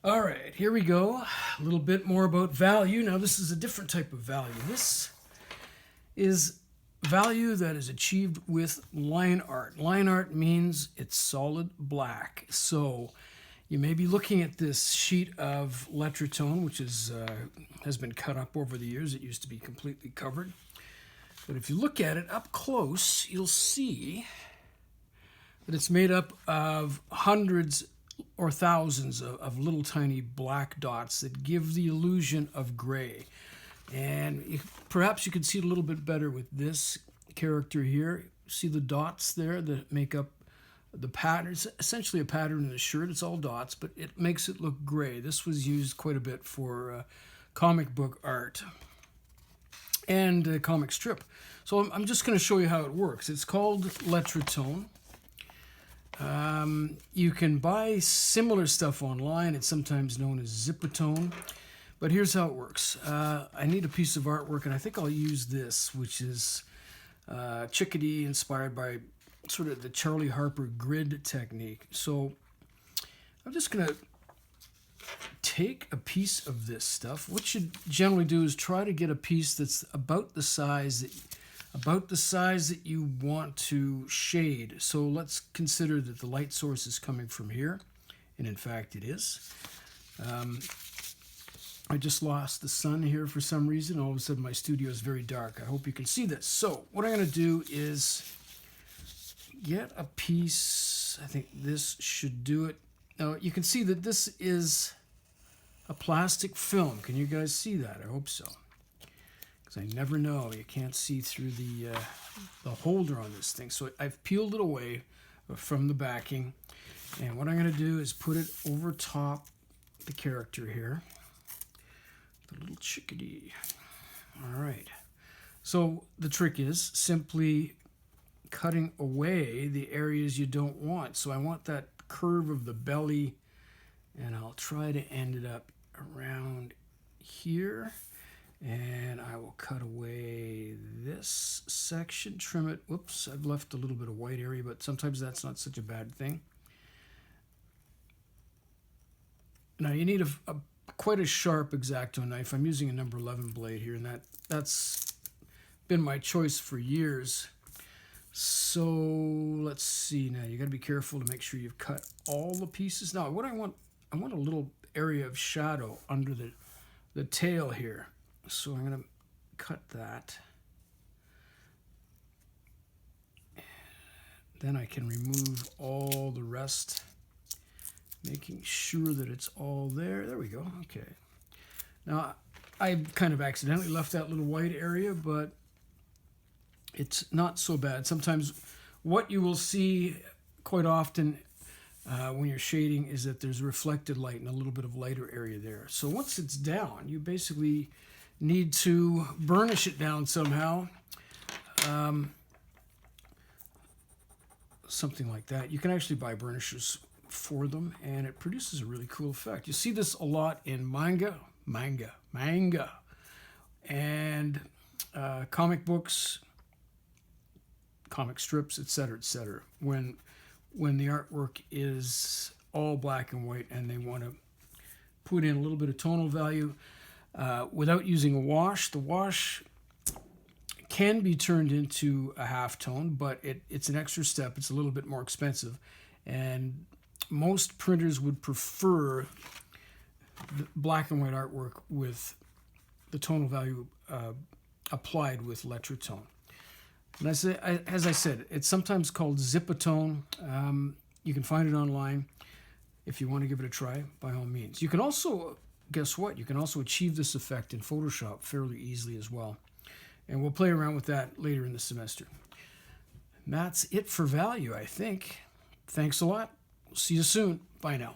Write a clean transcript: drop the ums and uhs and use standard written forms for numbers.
All right, here we go. A little bit more about value. Now, this is a different type of value. This is value that is achieved with line art. Line art means it's solid black. So you may be looking at this sheet of Letratone, which has been cut up over the years. It used to be completely covered. But if you look at it up close, you'll see that it's made up of hundreds or thousands of little tiny black dots that give the illusion of gray. And perhaps you can see it a little bit better with this character here. See the dots there that make up the pattern. It's essentially a pattern in the shirt. It's all dots, but it makes it look gray. This was used quite a bit for comic book art and comic strip. So I'm just going to show you how it works. It's called Letratone. You can buy similar stuff online. It's sometimes known as Zipatone. But here's how it works. I need a piece of artwork, and I think I'll use this, which is Chickadee, inspired by sort of the Charlie Harper grid technique. So I'm just going to take a piece of this stuff. What you generally do is try to get a piece that's about the size that you want to shade. So let's consider that the light source is coming from here, and in fact it is. I just lost the sun here for some reason. All of a sudden my studio is very dark. I hope you can see this. So what I'm going to do is get a piece. I think this should do it. Now you can see that this is a plastic film. Can you guys see that? I hope so. Because I never know. You can't see through the holder on this thing. So I've peeled it away from the backing. And what I'm going to do is put it over top the character here. The little chickadee. All right. So the trick is simply cutting away the areas you don't want. So I want that curve of the belly, and I'll try to end it up around here. And I will cut away this section, trim it. Whoops, I've left a little bit of white area, but sometimes that's not such a bad thing. Now you need quite a sharp X-Acto knife. I'm using a number 11 blade here, and that's been my choice for years. So let's see now. You got to be careful to make sure you've cut all the pieces. Now what I want a little area of shadow under the tail here. So I'm going to cut that. Then I can remove all the rest, making sure that it's all there. There we go. Okay. Now, I kind of accidentally left that little white area, but it's not so bad. Sometimes what you will see quite often when you're shading is that there's reflected light and a little bit of lighter area there. So once it's down, you basically need to burnish it down somehow. Something like that. You can actually buy burnishers for them, and it produces a really cool effect. You see this a lot in manga, and comic books, comic strips, etc., etc. When the artwork is all black and white and they want to put in a little bit of tonal value without using a wash. The wash can be turned into a halftone, but it's an extra step. It's a little bit more expensive, and most printers would prefer the black and white artwork with the tonal value applied with Letratone. And as I said, it's sometimes called Zipatone. You can find it online. If you want to give it a try, by all means. You can also, guess what? You can also achieve this effect in Photoshop fairly easily as well. And we'll play around with that later in the semester. And that's it for value, I think. Thanks a lot. See you soon. Bye now.